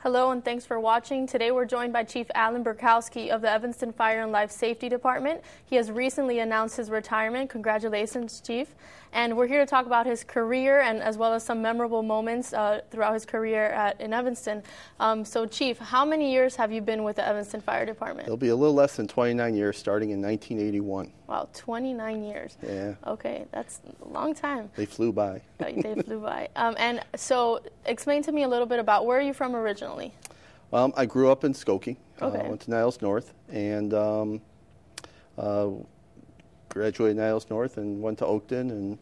Hello and thanks for watching. Today we're joined by Chief Alan Berkowsky of the Evanston Fire and Life Safety Department. He has recently announced his retirement. Congratulations, Chief. And we're here to talk about his career and as well as some memorable moments throughout his career in Evanston. So Chief, how many years have you been with the Evanston Fire Department? It'll be a little less than 29 years, starting in 1981. Wow, 29 years. Yeah. Okay, that's a long time. They flew by. They flew by. And so explain to me a little bit about where are you from originally? I grew up in Skokie. Okay. Went to Niles North and graduated Niles North and went to Oakton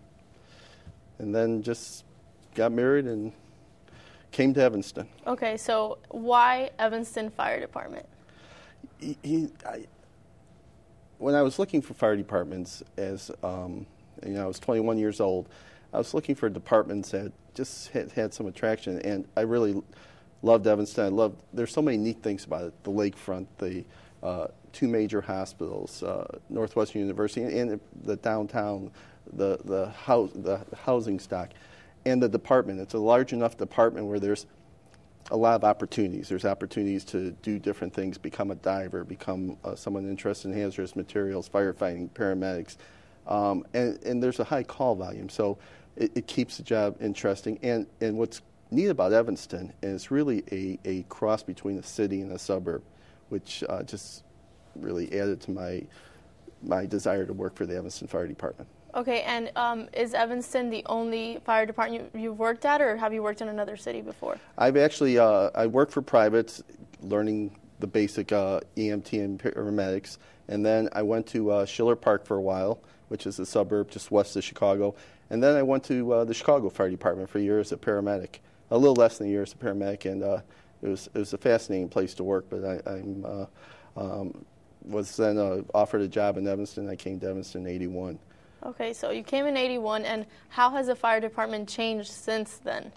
and then just got married and came to Evanston. Okay, so why Evanston Fire Department? When I was looking for fire departments, as I was 21 years old, I was looking for departments that just had some attraction, and I really loved Evanston. There's so many neat things about it: the lakefront, the two major hospitals, Northwestern University, and the downtown, the housing stock, and the department. It's a large enough department where there's a lot of opportunities. There's opportunities to do different things, become a diver, become someone interested in hazardous materials, firefighting, paramedics, and there's a high call volume. So it keeps the job interesting. And what's neat about Evanston is really a cross between a city and a suburb, which just really added to my desire to work for the Evanston Fire Department. Okay, and is Evanston the only fire department you've worked at, or have you worked in another city before? I've actually, I worked for privates, learning the basic EMT and paramedics, and then I went to Schiller Park for a while, which is a suburb just west of Chicago, and then I went to the Chicago Fire Department for a year as a paramedic, a little less than a year as a paramedic, and it was a fascinating place to work, but I was then offered a job in Evanston. I came to Evanston in '81. Okay, so you came in '81, and how has the fire department changed since then?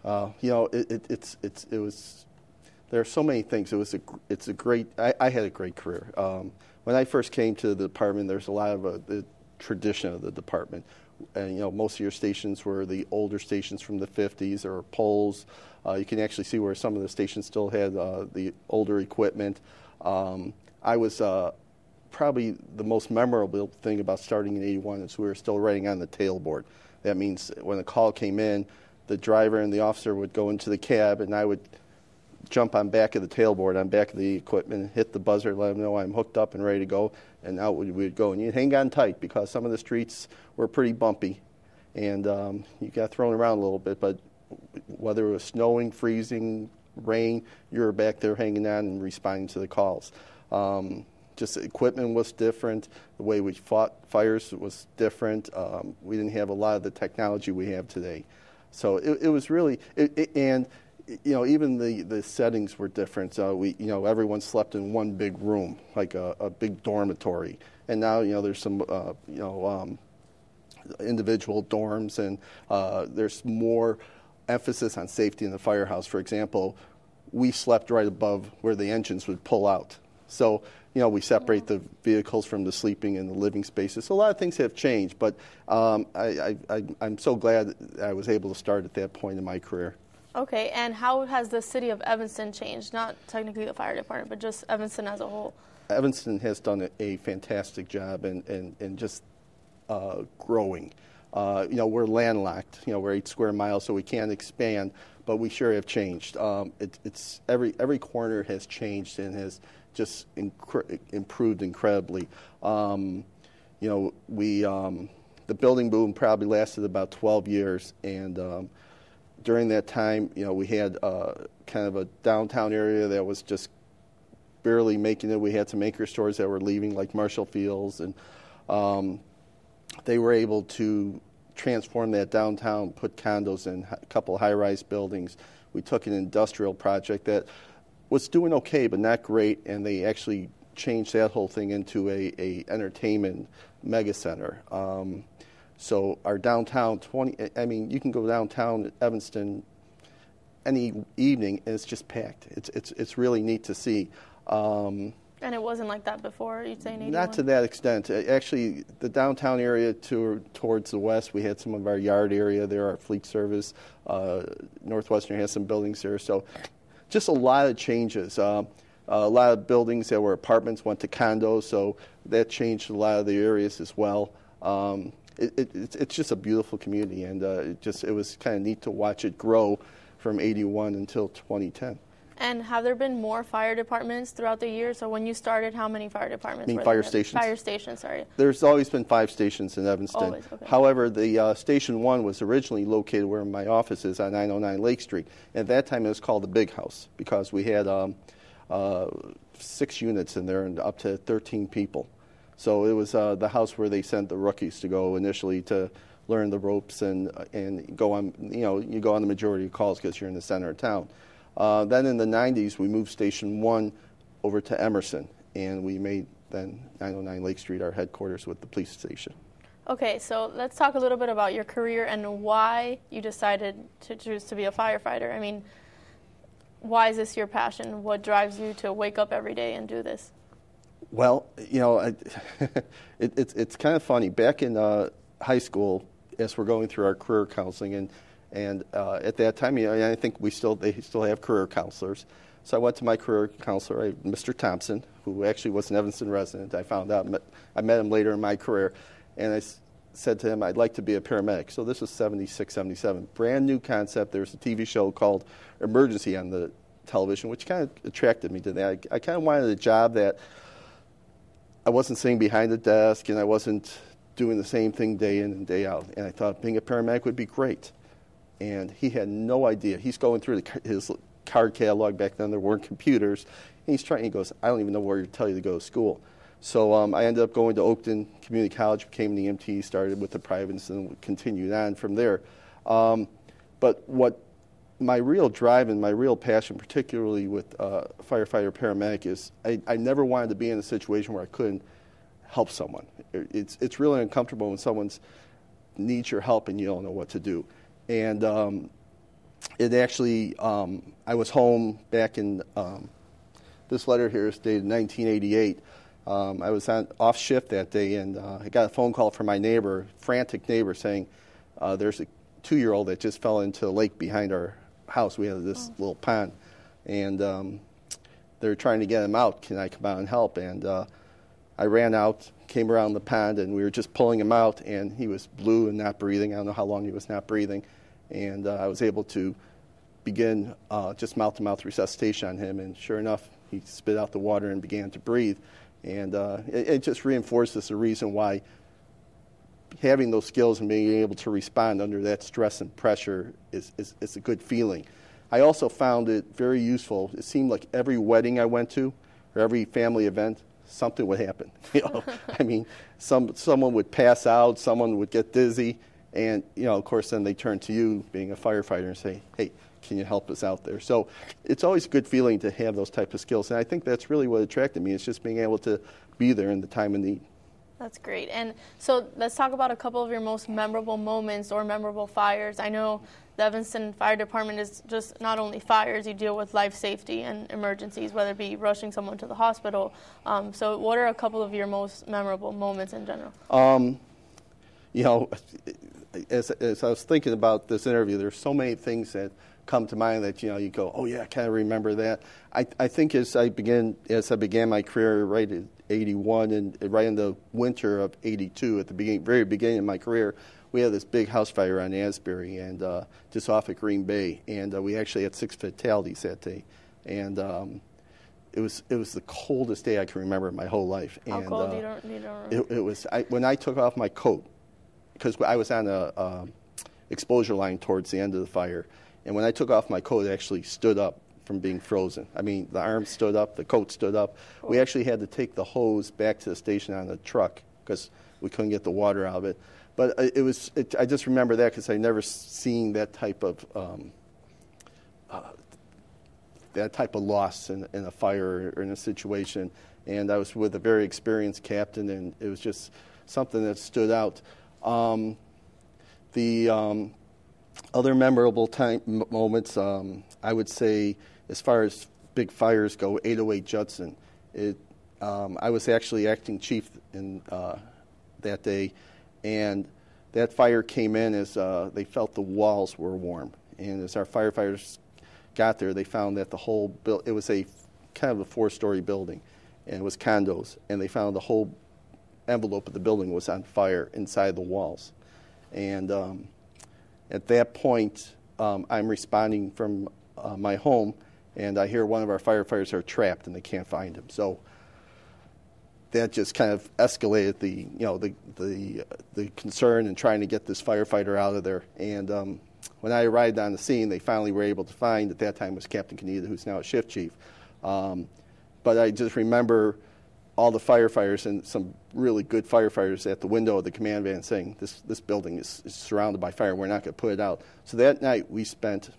It was. There are so many things. It's a great. I had a great career. When I first came to the department, there's a lot of the tradition of the department, and most of your stations were the older stations from the '50s or poles. You can actually see where some of the stations still had the older equipment. I was. Probably the most memorable thing about starting in '81 is we were still writing on the tailboard. That means when a call came in, the driver and the officer would go into the cab, and I would jump on back of the tailboard, on back of the equipment, hit the buzzer, let them know I'm hooked up and ready to go, and out we would go. And you'd hang on tight because some of the streets were pretty bumpy, and you got thrown around a little bit, but whether it was snowing, freezing, rain, you were back there hanging on and responding to the calls. Just the equipment was different. The way we fought fires was different. We didn't have a lot of the technology we have today. So it was really, and even the settings were different. Everyone slept in one big room, like a big dormitory. And now, there's some, individual dorms, and there's more emphasis on safety in the firehouse. For example, we slept right above where the engines would pull out. So, we separate the vehicles from the sleeping and the living spaces. So a lot of things have changed, but I'm so glad that I was able to start at that point in my career. Okay, and how has the city of Evanston changed? Not technically the fire department, but just Evanston as a whole. Evanston has done a fantastic job in just growing. We're landlocked. We're 8 square miles, so we can't expand, but we sure have changed. It's every corner has changed and has just improved incredibly. The building boom probably lasted about 12 years, and during that time, we had kind of a downtown area that was just barely making it. We had some anchor stores that were leaving, like Marshall Fields, and they were able to transform that downtown, put condos in a couple high-rise buildings. We took an industrial project that was doing okay, but not great, and they actually changed that whole thing into a entertainment mega center. So our downtown, you can go downtown Evanston any evening, and it's just packed. It's really neat to see. And it wasn't like that before, you'd say in 81? Not to that extent. Actually, the downtown area towards the west, we had some of our yard area there, our fleet service. Northwestern has some buildings there. So just a lot of changes. A lot of buildings that were apartments went to condos, so that changed a lot of the areas as well. It's just a beautiful community, and it was kind of neat to watch it grow from 81 until 2010. And have there been more fire departments throughout the years? So when you started, how many fire departments were there? Fire stations? Fire stations, sorry. There's always been 5 stations in Evanston. Always, okay. However, the Station 1 was originally located where my office is on 909 Lake Street. At that time, it was called the Big House because we had 6 units in there and up to 13 people. So it was the house where they sent the rookies to go initially to learn the ropes and go on, you go on the majority of calls because you're in the center of town. Then in the 90s, we moved Station 1 over to Emerson, and we made then 909 Lake Street our headquarters with the police station. Okay, so let's talk a little bit about your career and why you decided to choose to be a firefighter. I mean, why is this your passion? What drives you to wake up every day and do this? Well, it's kind of funny. Back in high school, as we're going through our career counseling, and at that time, I think they still have career counselors. So I went to my career counselor, Mr. Thompson, who actually was an Evanston resident. I found out, I met him later in my career, and I said to him, I'd like to be a paramedic. So this was 76, 77. Brand new concept. There was a TV show called Emergency on the television, which kind of attracted me to that. I kind of wanted a job that I wasn't sitting behind a desk and I wasn't doing the same thing day in and day out. And I thought being a paramedic would be great. And he had no idea. He's going through his card catalog. Back then there weren't computers. And he goes, I don't even know where to tell you to go to school. So I ended up going to Oakton Community College, became an EMT, started with the privates, and continued on from there. But what my real drive and my real passion, particularly with firefighter paramedic, is I never wanted to be in a situation where I couldn't help someone. It's really uncomfortable when someone needs your help and you don't know what to do. And it actually, I was home back in, this letter here is dated 1988. I was off shift that day, and I got a phone call from my neighbor, frantic neighbor, saying there's a 2-year-old that just fell into the lake behind our house. We had this little pond, and they were trying to get him out. Can I come out and help? And I ran out, came around the pond, and we were just pulling him out, and he was blue and not breathing. I don't know how long he was not breathing. And I was able to begin just mouth-to-mouth resuscitation on him, and sure enough, he spit out the water and began to breathe. And it just reinforces the reason why having those skills and being able to respond under that stress and pressure is a good feeling. I also found it very useful. It seemed like every wedding I went to or every family event, something would happen. I mean, someone would pass out, someone would get dizzy, and of course, then they turn to you, being a firefighter, and say, "Hey, can you help us out there?" So it's always a good feeling to have those type of skills, and I think that's really what attracted me. It's just being able to be there in the time of need. That's great. And so let's talk about a couple of your most memorable moments or memorable fires. I know the Evanston Fire Department is just not only fires, you deal with life safety and emergencies, whether it be rushing someone to the hospital. So what are a couple of your most memorable moments in general? As I was thinking about this interview, there's so many things that come to mind that you go, oh yeah, I kind of remember that. I think as I began my career right at 81 and right in the winter of 82, at the very beginning of my career, we had this big house fire on Asbury and just off at Green Bay, and we actually had 6 fatalities that day, and it was the coldest day I can remember in my whole life. How and, cold? You don't remember? It was when I took off my coat, because I was on a exposure line towards the end of the fire, and when I took off my coat, it actually stood up from being frozen. I mean, the arms stood up, the coat stood up. Cool. We actually had to take the hose back to the station on a truck because we couldn't get the water out of it. But I just remember that because I never seen that type of loss in a fire or in a situation. And I was with a very experienced captain, and it was just something that stood out. The other memorable moments, I would say, as far as big fires go, 808 Judson. I was actually acting chief in that day, and that fire came in as they felt the walls were warm. And as our firefighters got there, they found that the whole it was a kind of a 4-story building, and it was condos, and they found the whole envelope of the building was on fire inside the walls. And at that point, I'm responding from my home, and I hear one of our firefighters are trapped and they can't find him. So that just kind of escalated the concern and trying to get this firefighter out of there. And when I arrived on the scene, they finally were able to find, at that time was Captain Kaneda, who's now a shift chief. But I just remember all the firefighters and some really good firefighters at the window of the command van saying, this building is surrounded by fire, we're not going to put it out. So that night we spent,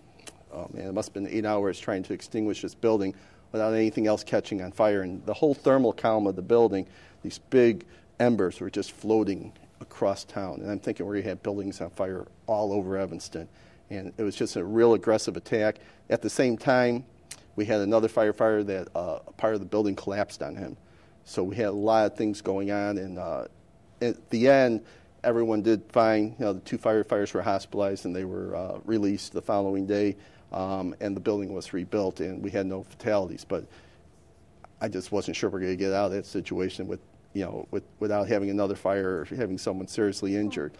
it must have been 8 hours trying to extinguish this building without anything else catching on fire. And the whole thermal column of the building, these big embers were just floating across town. And I'm thinking we had buildings on fire all over Evanston. And it was just a real aggressive attack. At the same time, we had another firefighter that part of the building collapsed on him. So we had a lot of things going on, and at the end, everyone did fine. The 2 firefighters were hospitalized, and they were released the following day, and the building was rebuilt, and we had no fatalities. But I just wasn't sure we're going to get out of that situation without having another fire or having someone seriously injured.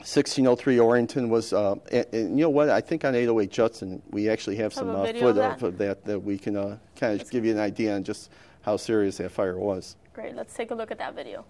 1603 Orrington was, and you know what, I think on 808 Judson, we actually have some footage of that we can kind of give you an idea on just how serious that fire was. Great, let's take a look at that video.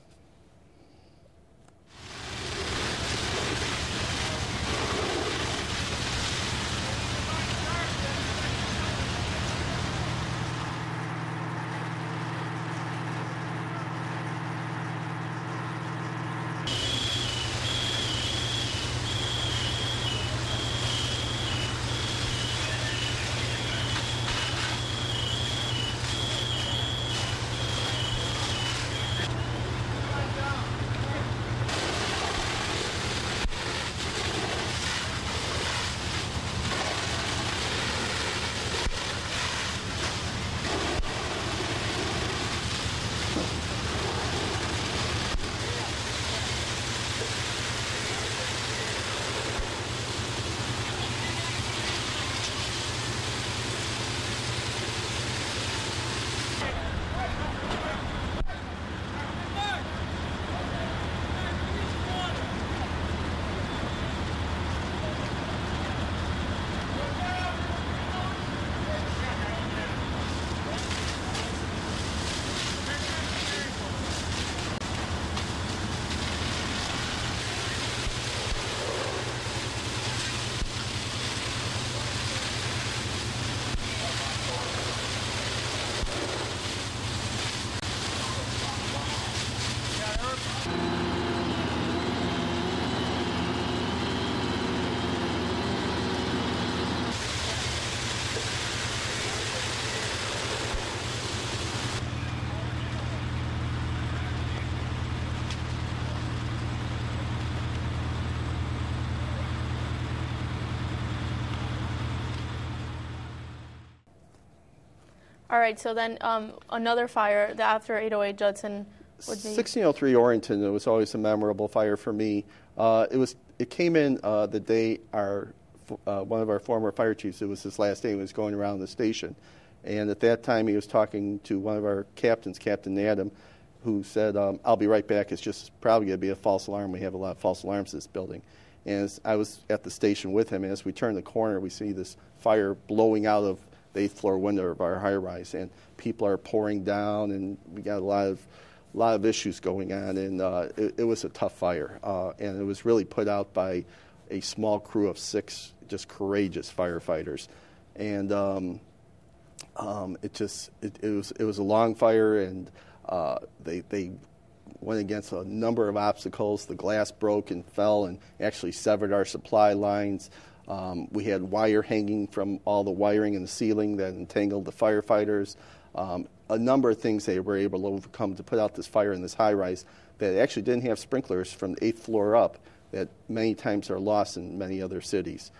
All right, so then another fire after 808 Judson would be 1603 Orrington. It was always a memorable fire for me. It came in the day one of our former fire chiefs, it was his last day, he was going around the station. And at that time, he was talking to one of our captains, Captain Adam, who said, I'll be right back. It's just probably going to be a false alarm. We have a lot of false alarms in this building. And as I was at the station with him, and as we turn the corner, we see this fire blowing out of the 8th floor window of our high-rise, and people are pouring down, and we got a lot of issues going on, and it was a tough fire, and it was really put out by a small crew of 6 just courageous firefighters, and it was a long fire, and they went against a number of obstacles. The glass broke and fell and actually severed our supply lines. We had wire hanging from all the wiring in the ceiling that entangled the firefighters. A number of things they were able to overcome to put out this fire in this high-rise that actually didn't have sprinklers from the 8th floor up that many times are lost in many other cities.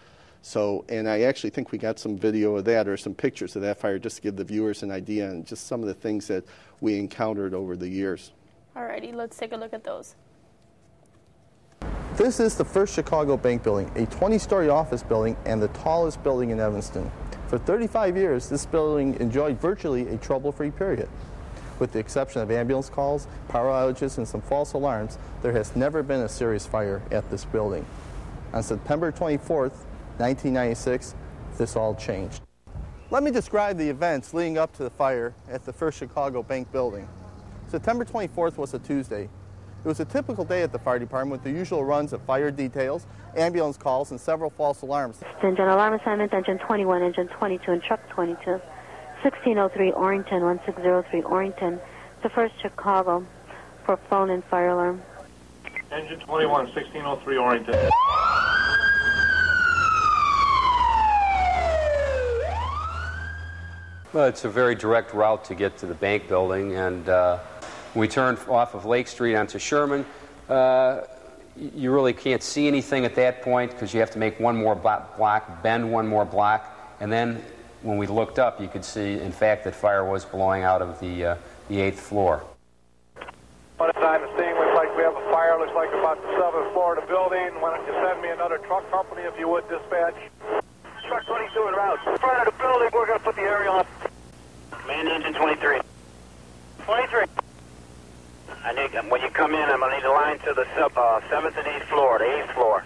So, and I actually think we got some video of that or some pictures of that fire just to give the viewers an idea and just some of the things that we encountered over the years. Alrighty, let's take a look at those. This is the First Chicago Bank Building, a 20-story office building and the tallest building in Evanston. For 35 years, this building enjoyed virtually a trouble-free period. With the exception of ambulance calls, power outages, and some false alarms, there has never been a serious fire at this building. On September 24th, 1996, this all changed. Let me describe the events leading up to the fire at the First Chicago Bank Building. September 24th was a Tuesday. It was a typical day at the fire department with the usual runs of fire details, ambulance calls, and several false alarms. Engine alarm assignment, engine 21, engine 22, and truck 22. 1603 Orrington, 1603 Orrington, to First Chicago for phone and fire alarm. Engine 21, 1603 Orrington. Well, it's a very direct route to get to the bank building, and we turned off of Lake Street onto Sherman. You really can't see anything at that point because you have to make one more block, bend one more block, and then when we looked up, you could see, in fact, that fire was blowing out of the 8th floor. One time the scene looks like we have a fire, looks like about the 7th floor of the building. Why don't you send me another truck company if you would, dispatch? Truck 22 en route. In front of the building, we're going to put the aerial on. Man, engine 23. 23. I need, when you come in, I'm going to need a line to the 7th and 8th floor, the 8th floor.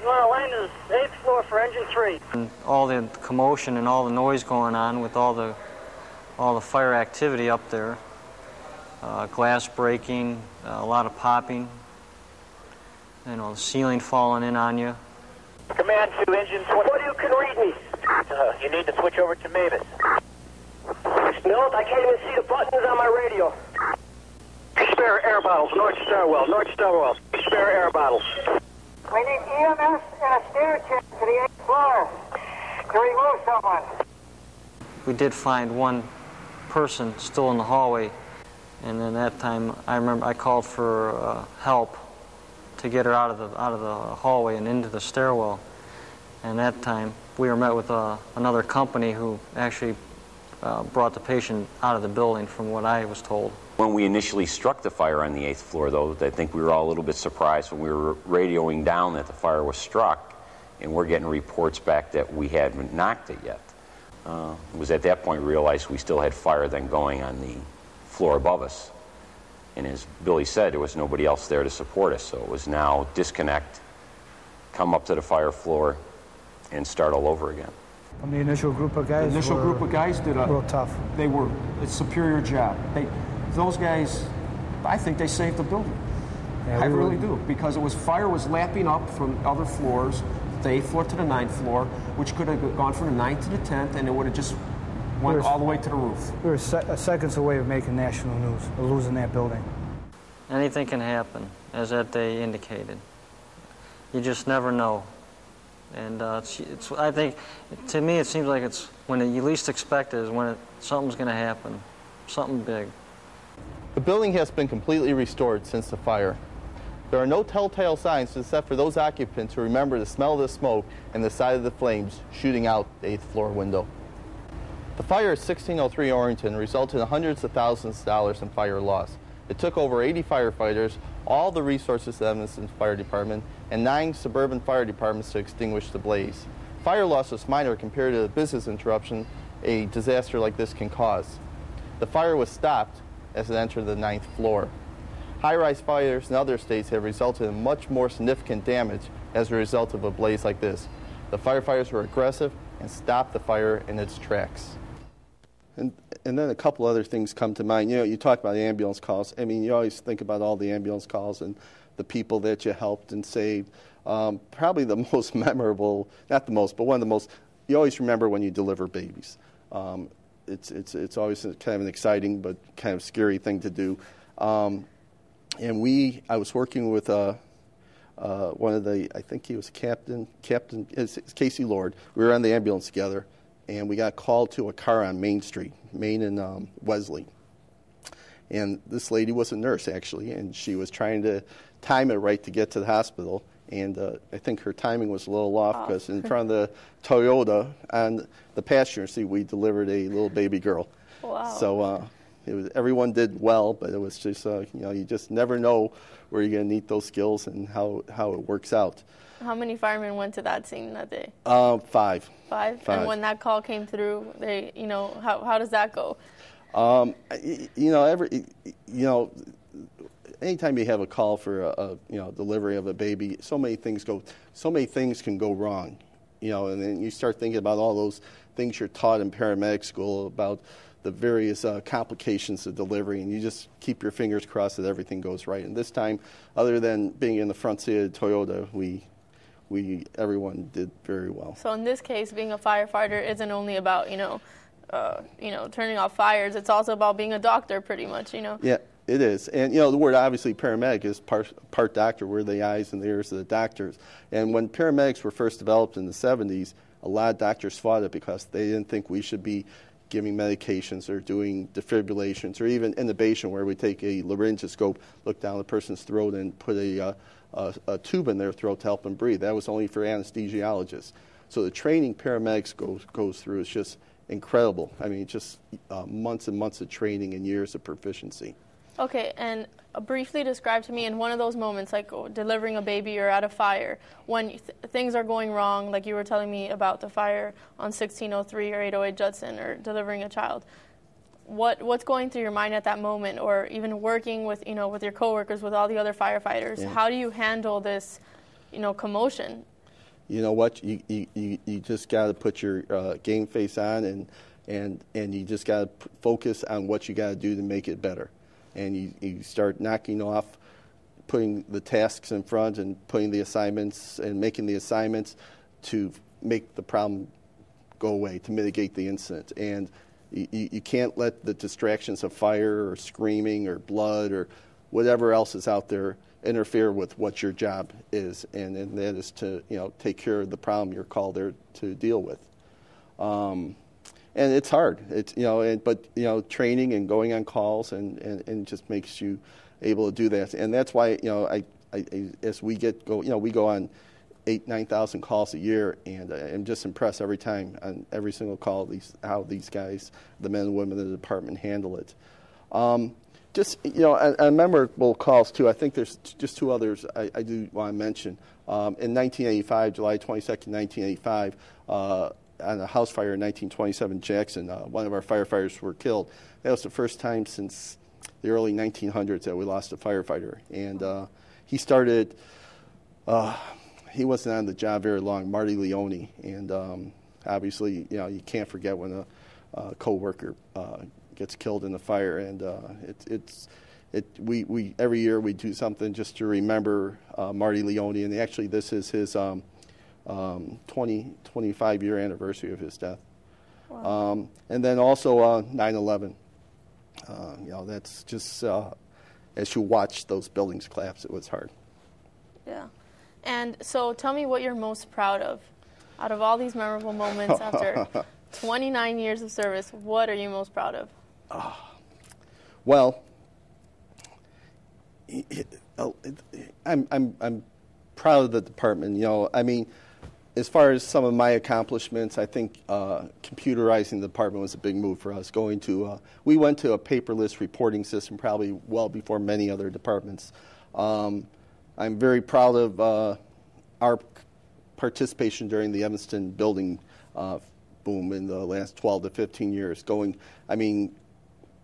You want a line to the 8th floor for engine 3. And all the commotion and all the noise going on with all the fire activity up there, glass breaking, a lot of popping, you know, the ceiling falling in on you. Command to engine 20. What you can read me? You need to switch over to Mavis. No, I can't even see the buttons on my radio. Spare air bottles, north stairwell, north stairwell. Spare air bottles. We need EMS and a stair check to the 8th floor to remove someone. We did find one person still in the hallway, and then that time I remember I called for help to get her out of the hallway and into the stairwell. And that time we were met with another company who actually brought the patient out of the building, from what I was told. When we initially struck the fire on the 8th floor, though, I think we were all a little bit surprised when we were radioing down that the fire was struck, and we're getting reports back that we hadn't knocked it yet. It was at that point we realized we still had fire then going on the floor above us. And as Billy said, there was nobody else there to support us, so it was now disconnect, come up to the fire floor, and start all over again. The initial group of guys did a real tough. They were a superior job. Those guys, I think they saved the building. Yeah, I really do, because fire was lapping up from other floors, the 8th floor to the 9th floor, which could have gone from the 9th to the 10th, and it would have just went all the way to the roof. We were seconds away of making national news, of losing that building. Anything can happen, as that day indicated. You just never know. And I think, to me, it seems like it's when you least expect it is when something's going to happen, something big. The building has been completely restored since the fire. There are no telltale signs except for those occupants who remember the smell of the smoke and the sight of the flames shooting out the 8th floor window. The fire at 1603 Orrington resulted in hundreds of thousands of dollars in fire loss. It took over 80 firefighters, all the resources of the Evanston Fire Department, and 9 suburban fire departments to extinguish the blaze. Fire loss was minor compared to the business interruption a disaster like this can cause. The fire was stopped as it entered the 9th floor. High-rise fires in other states have resulted in much more significant damage as a result of a blaze like this. The firefighters were aggressive and stopped the fire in its tracks. And then a couple other things come to mind. You know, you talk about ambulance calls. I mean, you always think about all the ambulance calls and the people that you helped and saved. Probably the most memorable, not the most, but one of the most, you always remember when you deliver babies. It's always kind of an exciting but kind of scary thing to do. And I was working with one of the, I think he was Captain, it's Casey Lord. We were on the ambulance together, and we got called to a car on Main Street, Main and Wesley. And this lady was a nurse, actually, and she was trying to time it right to get to the hospital. And I think her timing was a little off because in front of the Toyota on the passenger seat, we delivered a little baby girl. Wow. So everyone did well, but it was just you just never know where you're going to need those skills and how it works out. How many firemen went to that scene that day? 5. 5? Five. And when that call came through, how does that go? Anytime you have a call for a delivery of a baby, so many things can go wrong, and then you start thinking about all those things you're taught in paramedic school about the various complications of delivery, and you just keep your fingers crossed that everything goes right. And this time, other than being in the front seat of the Toyota, everyone did very well. So in this case, being a firefighter isn't only about turning off fires. It's also about being a doctor, pretty much. Yeah, it is. And the word obviously paramedic is part doctor. We're the eyes and the ears of the doctors. And when paramedics were first developed in the 70s, a lot of doctors fought it because they didn't think we should be giving medications or doing defibrillations or even intubation, where we take a laryngoscope, look down the person's throat, and put a tube in their throat to help them breathe. That was only for anesthesiologists. So the training paramedics goes through is just incredible. I mean, just months and months of training and years of proficiency. Okay, and briefly describe to me in one of those moments, like delivering a baby or at a fire, when things are going wrong, like you were telling me about the fire on 1603 or 808 Judson, or delivering a child. What's going through your mind at that moment, or even working with with your coworkers, with all the other firefighters? Yeah. How do you handle this, commotion? You know what? You just got to put your game face on, and you just got to focus on what you got to do to make it better. And you start knocking off, putting the tasks in front and putting the assignments and making the assignments to make the problem go away, to mitigate the incident. And you can't let the distractions of fire or screaming or blood or whatever else is out there interfere with what your job is, and that is to take care of the problem you're called there to deal with. And it's hard. It's but training and going on calls and just makes you able to do that. And that's why I as we go on 8,000-9,000 calls a year, and I'm just impressed every time on every single call how these guys, the men and women in the department, handle it. And memorable calls too. I think there's just 2 others I do want to mention. In 1985, July 22nd, 1985. On a house fire in 1927 Jackson, one of our firefighters were killed. That was the first time since the early 1900s that we lost a firefighter. And he started, he wasn't on the job very long, Marty Leone. And obviously, you can't forget when a coworker gets killed in a fire. And we every year we do something just to remember Marty Leone. And actually, this is his 25-year anniversary of his death. Wow. And then also 9/11. That's just as you watch those buildings collapse, it was hard. Yeah. And so tell me what you're most proud of. Out of all these memorable moments after 29 years of service, what are you most proud of? Well, I'm proud of the department. As far as some of my accomplishments, I think computerizing the department was a big move for us. We went to a paperless reporting system probably well before many other departments. I'm very proud of our participation during the Evanston building boom in the last 12 to 15 years.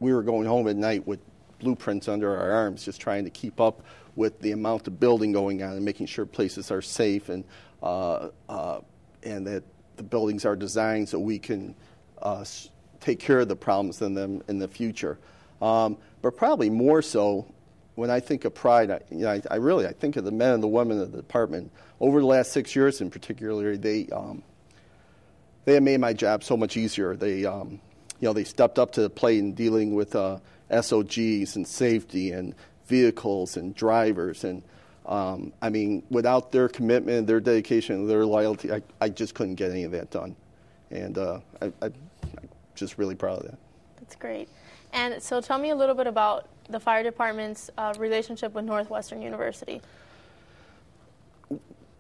We were going home at night with blueprints under our arms, just trying to keep up with the amount of building going on and making sure places are safe and that the buildings are designed so we can take care of the problems in them in the future. But probably more so, when I think of pride, I think of the men and the women of the department. Over the last 6 years in particular, they have made my job so much easier. They stepped up to the plate in dealing with SOGs and safety and vehicles and drivers. And without their commitment, their dedication, their loyalty, I just couldn't get any of that done. And I'm just really proud of that. That's great. And so tell me a little bit about the fire department's relationship with Northwestern University.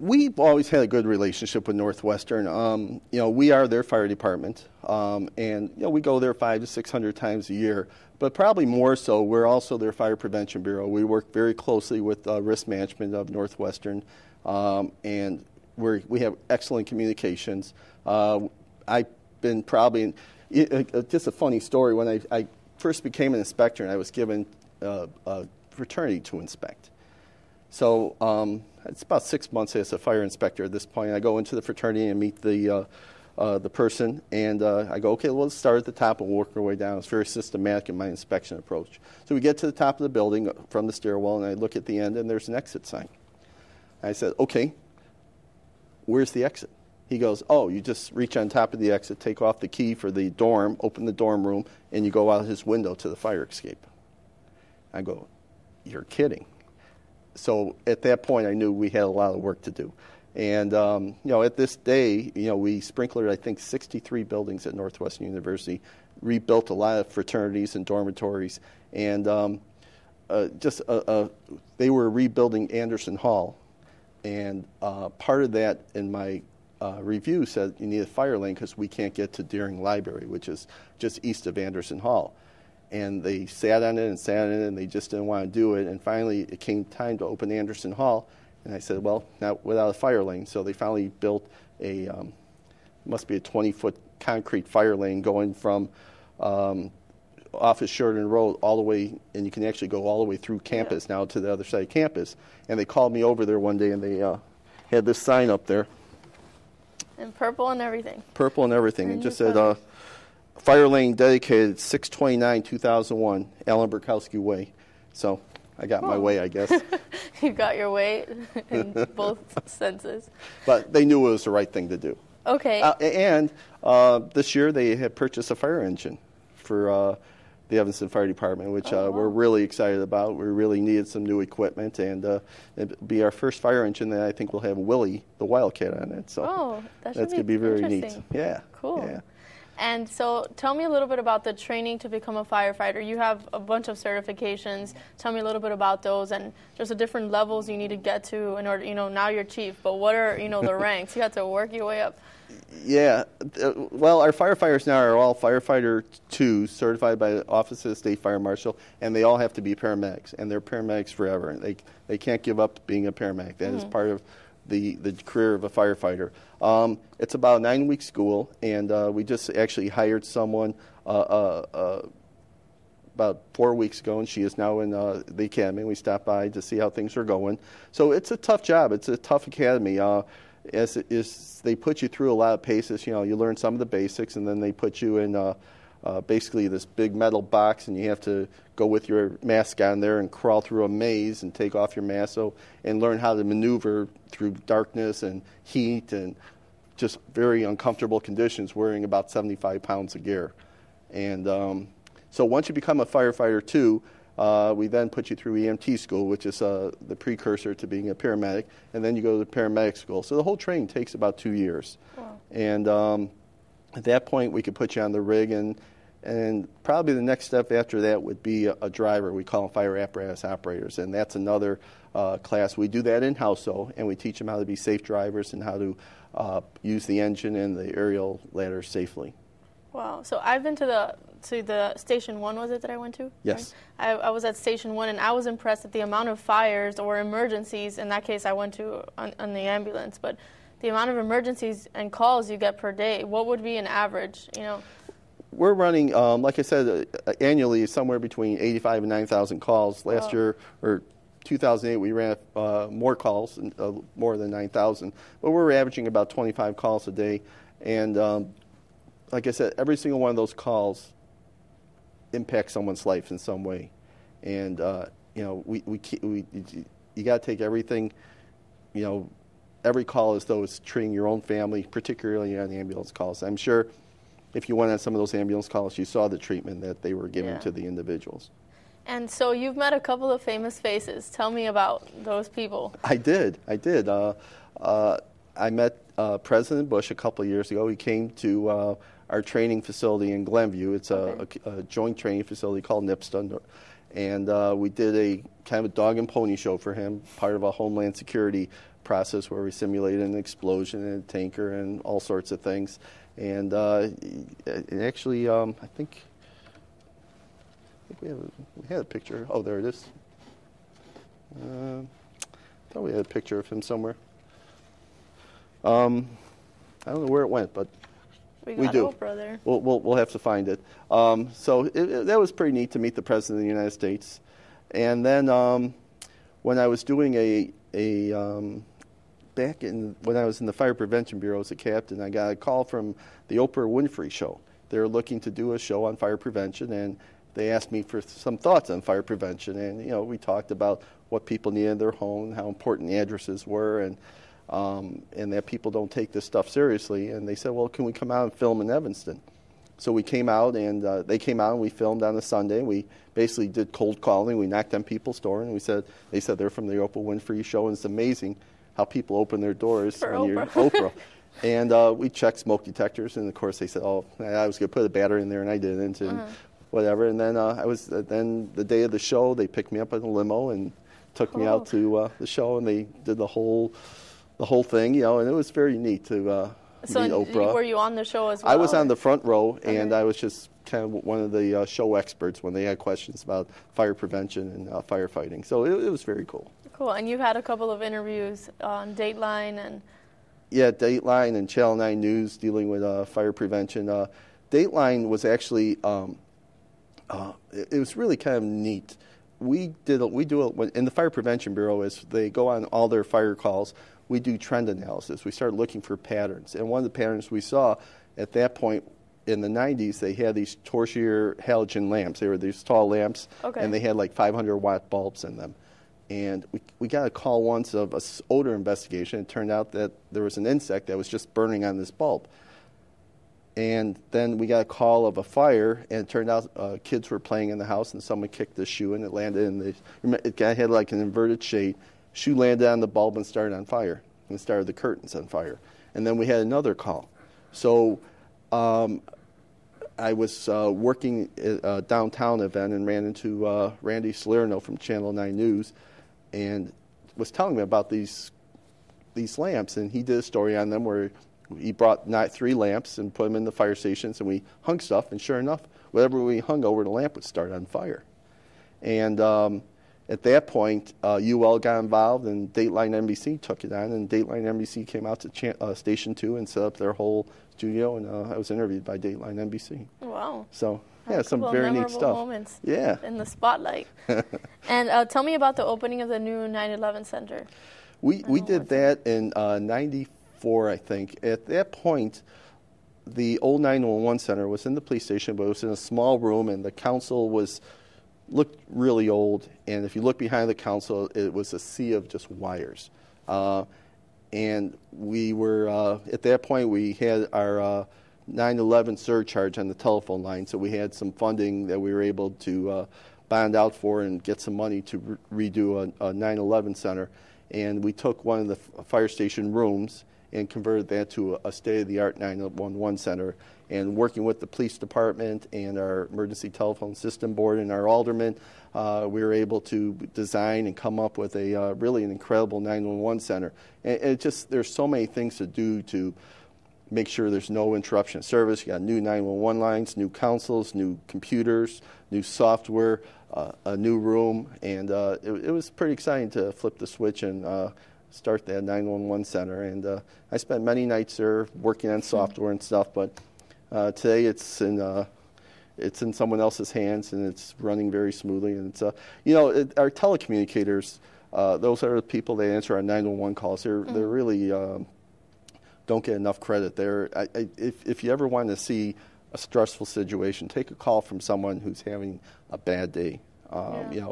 We've always had a good relationship with Northwestern. We are their fire department, and we go there 500 to 600 times a year. But probably more so, we're also their fire prevention bureau. We work very closely with risk management of Northwestern, and we have excellent communications. I've been probably just a funny story. When I first became an inspector, and I was given a fraternity to inspect. So it's about 6 months as a fire inspector at this point. I go into the fraternity and meet the person, and I go, okay, well, let's start at the top and work our way down. It's very systematic in my inspection approach. So we get to the top of the building from the stairwell, and I look at the end, and there's an exit sign. I said, okay, where's the exit? He goes, oh, you just reach on top of the exit, take off the key for the dorm, open the dorm room, and you go out his window to the fire escape. I go, you're kidding. So at that point, I knew we had a lot of work to do. And, at this day, we sprinklered, I think, 63 buildings at Northwestern University, rebuilt a lot of fraternities and dormitories, and they were rebuilding Anderson Hall. And part of that in my review said you need a fire lane because we can't get to Deering Library, which is just east of Anderson Hall. And they sat on it, and they just didn't want to do it. And finally, it came time to open Anderson Hall. And I said, well, not without a fire lane. So they finally built must be a 20-foot concrete fire lane going from off of Sheridan Road all the way, and you can actually go all the way through campus now to the other side of campus. And they called me over there one day, and they had this sign up there. And purple and everything. Purple and everything. It just said, fire lane dedicated 6/29/2001, Alan Berkowsky Way. So I got my way, I guess. You got your way in both senses. But they knew it was the right thing to do. Okay. And this year they had purchased a fire engine for the Evanston Fire Department, which we're really excited about. We really needed some new equipment, and it'll be our first fire engine that I think will have Willie, the Wildcat, on it. So that's going to be very neat. Yeah. Cool. Yeah. And so tell me a little bit about the training to become a firefighter. You have a bunch of certifications. Tell me a little bit about those and just the different levels you need to get to in order, now you're chief, but what are, the ranks? You have to work your way up. Yeah. Well, our firefighters now are all Firefighter 2, certified by the Office of the State Fire Marshal, and they all have to be paramedics, and they're paramedics forever. They can't give up being a paramedic. That is part of the career of a firefighter. It's about a 9-week school, and we just actually hired someone about 4 weeks ago, and she is now in the academy. We stopped by to see how things are going. So it's a tough job. It's a tough academy. As it is, they put you through a lot of paces. You learn some of the basics, and then they put you in basically this big metal box, and you have to go with your mask on there and crawl through a maze and take off your mask and learn how to maneuver through darkness and heat and just very uncomfortable conditions, wearing about 75 pounds of gear. And so once you become a Firefighter 2, we then put you through EMT school, which is the precursor to being a paramedic, and then you go to the paramedic school. So the whole training takes about 2 years. Wow. And at that point, we could put you on the rig, and probably the next step after that would be a driver. We call them fire apparatus operators, and that's another class. We do that in-house, though, and we teach them how to be safe drivers and how to use the engine and the aerial ladder safely. Wow. So I've been to the Station 1, was it, that I went to? Yes. Right? I was at Station 1, and I was impressed at the amount of fires or emergencies. In that case, I went to on the ambulance, but the amount of emergencies and calls you get per day. What would be an average, We're running, like I said, annually somewhere between 85 and 9,000 calls. Last year, or 2008, we ran more calls, more than 9,000. But we're averaging about 25 calls a day. And like I said, every single one of those calls impacts someone's life in some way. And, you got to take everything, every call as though it's treating your own family, particularly on ambulance calls. I'm sure if you went on some of those ambulance calls, you saw the treatment that they were giving to the individuals. And so you've met a couple of famous faces. Tell me about those people. I did. I met President Bush a couple of years ago. He came to our training facility in Glenview. It's a joint training facility called NIPSTA. And we did a kind of a dog and pony show for him, part of a Homeland Security process where we simulated an explosion in a tanker and all sorts of things. And actually, I think we had a picture. Oh, there it is. I thought we had a picture of him somewhere. I don't know where it went, but we do. Oprah there. We'll have to find it. So that was pretty neat to meet the President of the United States. And then when I was doing when I was in the Fire Prevention Bureau as a captain, I got a call from the Oprah Winfrey Show. They were looking to do a show on fire prevention, and they asked me for some thoughts on fire prevention. And we talked about what people needed in their home, how important addresses were, and that people don't take this stuff seriously. And they said, well, can we come out and film in Evanston? So we came out, and they came out, and we filmed on a Sunday. We basically did cold calling. We knocked on people's door, and they said they're from the Oprah Winfrey Show, and it's amazing how people open their doors when you're Oprah. And we checked smoke detectors, and of course they said, oh, I was going to put a battery in there, and I didn't, and whatever. And then then the day of the show, they picked me up in a limo and took me out to the show, and they did the whole thing, and it was very neat to meet Oprah. Were you on the show as well? I was on the front row, and I was just kind of one of the show experts when they had questions about fire prevention and firefighting. So it was very cool. Cool. And you've had a couple of interviews on Dateline and... Yeah, Dateline and Channel 9 News dealing with fire prevention. Dateline was actually, it was really kind of neat. We do it in the Fire Prevention Bureau. As they go on all their fire calls, we do trend analysis. We start looking for patterns. And one of the patterns we saw at that point in the 90s, they had these torchlight halogen lamps. They were these tall lamps, and they had like 500-watt bulbs in them. And we got a call once of an odor investigation. It turned out that there was an insect that was just burning on this bulb. And then we got a call of a fire, and it turned out kids were playing in the house, and someone kicked the shoe, and it landed in it had like an inverted shade. Shoe landed on the bulb and started on fire, and started the curtains on fire. And then we had another call. So I was working at a downtown event and ran into Randy Salerno from Channel 9 News, and was telling me about these lamps, and he did a story on them where he brought 3 lamps and put them in the fire stations, and we hung stuff, and sure enough, whatever we hung over the lamp would start on fire. And at that point, UL got involved, and Dateline NBC took it on, and Dateline NBC came out to Station 2 and set up their whole studio, and I was interviewed by Dateline NBC. Wow. So, yeah, some very neat stuff. Moments in the spotlight. And tell me about the opening of the new 9/11 Center. We did that in 94, I think. At that point, the old 911 Center was in the police station, but it was in a small room, and the council looked really old. And if you look behind the council, it was a sea of just wires. And we were, at that point, we had our 9/11 surcharge on the telephone line, so we had some funding that we were able to bond out for and get some money to redo a 9/11 center. And we took one of the fire station rooms and converted that to a state-of-the-art 911 center. And working with the police department and our emergency telephone system board and our aldermen, we were able to design and come up with a really an incredible 911 center. And there's so many things to do to make sure there's no interruption of service. You got new 911 lines, new consoles, new computers, new software, a new room, and it was pretty exciting to flip the switch and start that 911 center. And I spent many nights there working on software and stuff, but today it's in someone else's hands, and it's running very smoothly. And it's our telecommunicators, those are the people that answer our 911 calls. They're really don't get enough credit. If you ever want to see a stressful situation, take a call from someone who's having a bad day.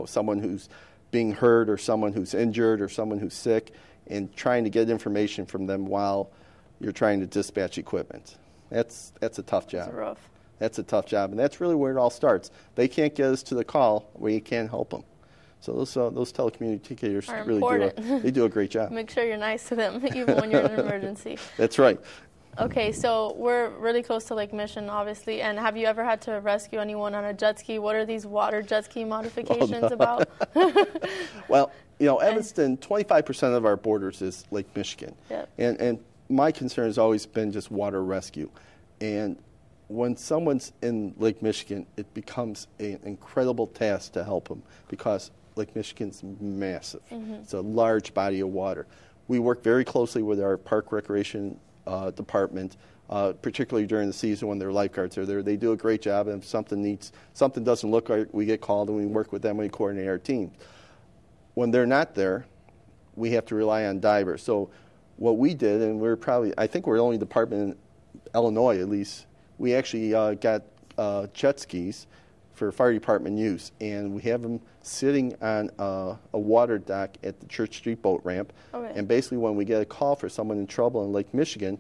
Someone who's being hurt, or someone who's injured, or someone who's sick, and trying to get information from them while you're trying to dispatch equipment. That's a tough job. That's rough. That's a tough job, and that's really where it all starts. They can't get us to the call, we can't help them. So those telecommunicators really do a great job. Make sure you're nice to them, even when you're in an emergency. That's right. Okay, so we're really close to Lake Mission, obviously, and have you ever had to rescue anyone on a jet ski? What are these water jet ski modifications about? Well, You know, Evanston, 25% of our borders is Lake Michigan. Yep. And my concern has always been just water rescue. And when someone's in Lake Michigan, it becomes an incredible task to help them because Lake Michigan's massive. It's a large body of water. We work very closely with our park recreation department, particularly during the season when their lifeguards are there. They do a great job, and if something doesn't look right, we get called and we work with them and we coordinate our team. When they're not there, we have to rely on divers. So what we did, and I think we're the only department in Illinois at least, we actually got jet skis for fire department use, and we have them sitting on a water dock at the Church Street boat ramp. Okay. And basically when we get a call for someone in trouble in Lake Michigan,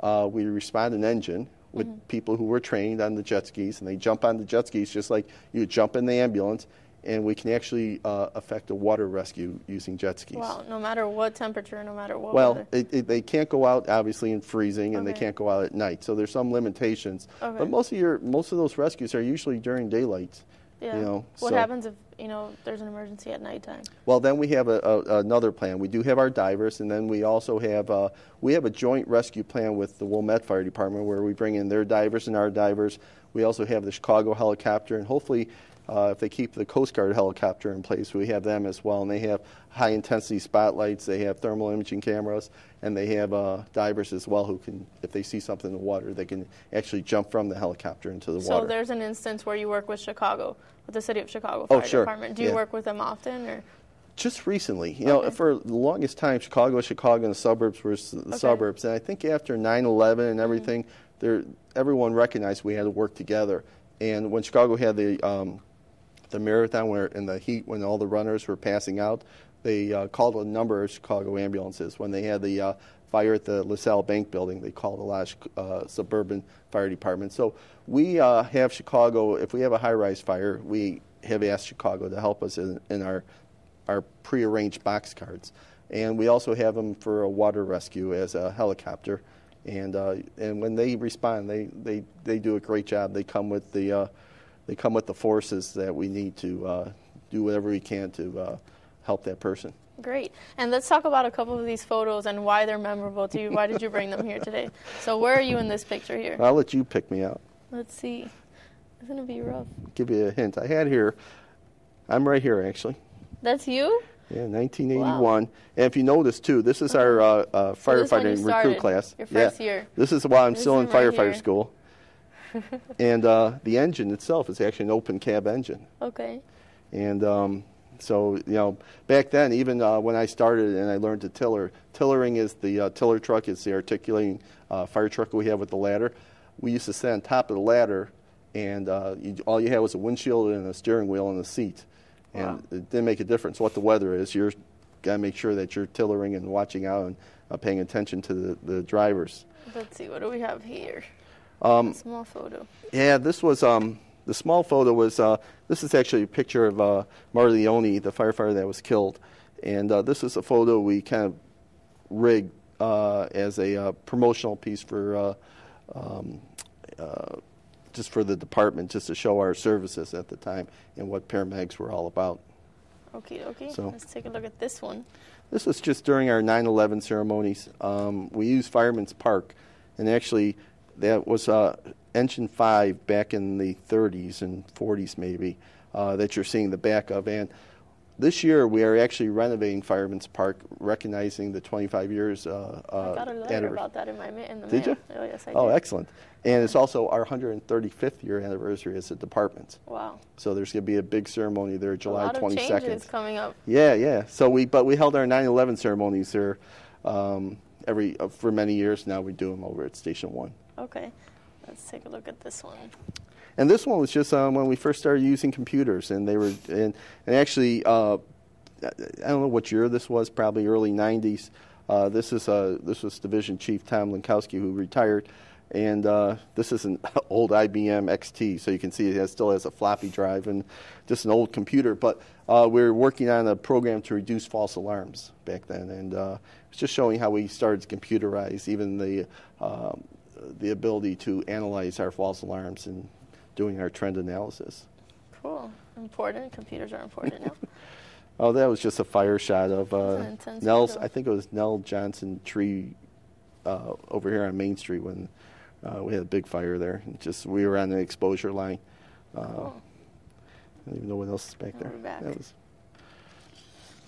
we respond an engine with people who were trained on the jet skis, and they jump on the jet skis just like you would jump in the ambulance, and we can actually affect a water rescue using jet skis. Wow, no matter what temperature, no matter what weather. Well, they can't go out, obviously, in freezing, and they can't go out at night. So there's some limitations. Okay. But most of those rescues are usually during daylight. Yeah. You know, what happens if, there's an emergency at nighttime? Well, then we have another plan. We do have our divers, and then we also have a joint rescue plan with the Wilmette Fire Department where we bring in their divers and our divers. We also have the Chicago helicopter, and hopefully if they keep the Coast Guard helicopter in place, we have them as well. And they have high-intensity spotlights, they have thermal imaging cameras, and they have divers as well who can, if they see something in the water, they can actually jump from the helicopter into the water. So there's an instance where you work with Chicago, with the City of Chicago Fire Department. Do you work with them often? Or? Just recently. You know, for the longest time, Chicago and the suburbs were the suburbs. And I think after 9/11 and everything, everyone recognized we had to work together. And when Chicago had the marathon where in the heat when all the runners were passing out, they called a number of Chicago ambulances. When they had the fire at the LaSalle Bank building, they called a lot of suburban fire departments. So we have Chicago, if we have a high-rise fire, we have asked Chicago to help us in our prearranged box cards. And we also have them for a water rescue as a helicopter. And when they respond, they do a great job. They come with the forces that we need to do whatever we can to help that person. Great. And let's talk about a couple of these photos and why they're memorable to you. Why did you bring them here today? So where are you in this picture here? I'll let you pick me out. Let's see. It's going to be rough. Give you a hint. I'm right here, actually. That's you? Yeah, 1981. Wow. And if you notice, too, this is our firefighting recruit class. Your first year. This is while I'm still in firefighter school. And the engine itself is actually an open cab engine. Okay. And so, back then, even when I started and I learned to tiller, tillering is the tiller truck. It's the articulating fire truck we have with the ladder. We used to sit on top of the ladder, and all you had was a windshield and a steering wheel and a seat. And it didn't make a difference what the weather is. You're got to make sure that you're tillering and watching out and paying attention to the drivers. Let's see, what do we have here? A small photo. Yeah, this was the small photo was. This is actually a picture of Marty Leone, the firefighter that was killed, and this is a photo we kind of rigged as a promotional piece for just for the department, just to show our services at the time and what paramedics were all about. Okay. So, let's take a look at this one. This was just during our 9/11 ceremonies. We used Fireman's Park, and actually that was Engine 5 back in the 30s and 40s maybe that you're seeing the back of. And this year we are actually renovating Fireman's Park, recognizing the 25 years I got a letter about that in the mail. Did you? Oh, yes, I did. Oh, excellent. And it's also our 135th year anniversary as a department. Wow. So there's going to be a big ceremony there, July 22nd. A lot of changes coming up. Yeah. So we held our 9/11 ceremonies there for many years now. We do them over at Station 1. Okay. Let's take a look at this one. And this one was just when we first started using computers, and they were and actually I don't know what year this was, probably early 90s. This was Division Chief Tom Lenkowski, who retired, and this is an old IBM XT, so you can see it still has a floppy drive and just an old computer. But we were working on a program to reduce false alarms back then, and it's just showing how we started to computerize even the ability to analyze our false alarms and doing our trend analysis. Cool. Important. Computers are important now. Oh, that was just a fire shot of Nell's. photo. I think it was Nell Johnson tree over here on Main Street when we had a big fire there. And just we were on the exposure line. I don't even know what else is back there. That was...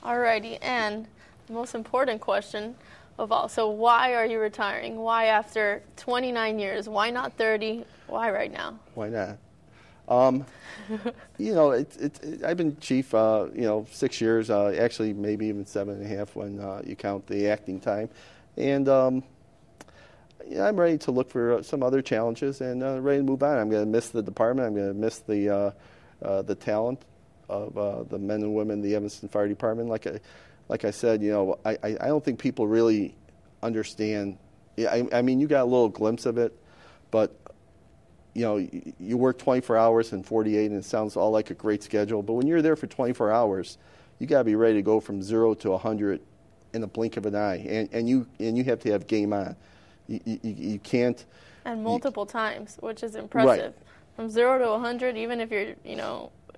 Alrighty, and the most important question of all. So why are you retiring? Why after 29 years? Why not 30? Why right now? Why not? You know, I've been chief, 6 years, actually maybe even 7.5 when you count the acting time. And I'm ready to look for some other challenges and ready to move on. I'm going to miss the department. I'm going to miss the talent of the men and women in the Evanston Fire Department. Like I said, I don't think people really understand. I mean, you got a little glimpse of it, but you work 24 hours and 48, and it sounds all like a great schedule. But when you're there for 24 hours, you got to be ready to go from 0 to 100 in the blink of an eye, and you have to have game on. You can't. And multiple times, which is impressive. Right. From 0 to 100, even if you're,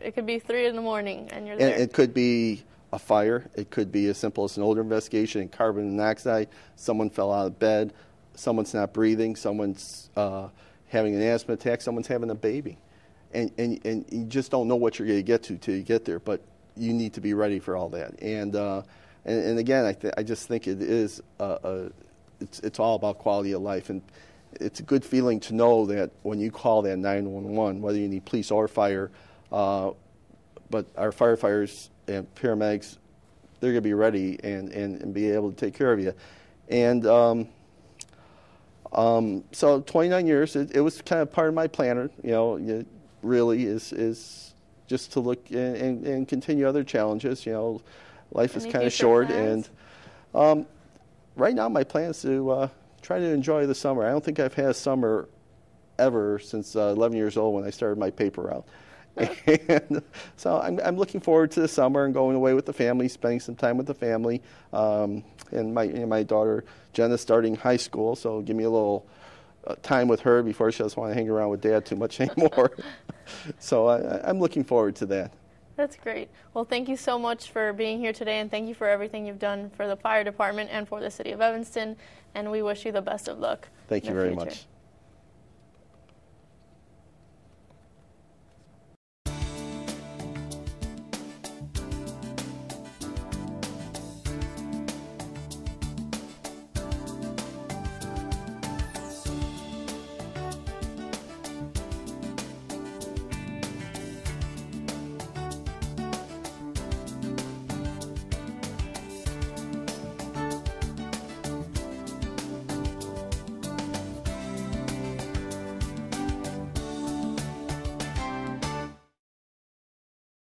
it could be 3 in the morning and you're there. And it could be a fire. It could be as simple as an odor investigation and carbon monoxide. Someone fell out of bed. Someone's not breathing. Someone's having an asthma attack. Someone's having a baby. And you just don't know what you're going to get to till you get there. But you need to be ready for all that. And again, I just think it is it's all about quality of life. And it's a good feeling to know that when you call that 911, whether you need police or fire, but our firefighters and paramedics, they're going to be ready and be able to take care of you. And so 29 years, it was kind of part of my planner, it really is just to look and continue other challenges. Life is kind of short. And right now my plan is to try to enjoy the summer. I don't think I've had a summer ever since 11 years old when I started my paper route. And so I'm looking forward to the summer and going away with the family, spending some time with the family. And my daughter Jenna's starting high school, so give me a little time with her before she doesn't want to hang around with Dad too much anymore. So I'm looking forward to that. That's great. Well, thank you so much for being here today, and thank you for everything you've done for the fire department and for the city of Evanston. And we wish you the best of luck. Thank you very much.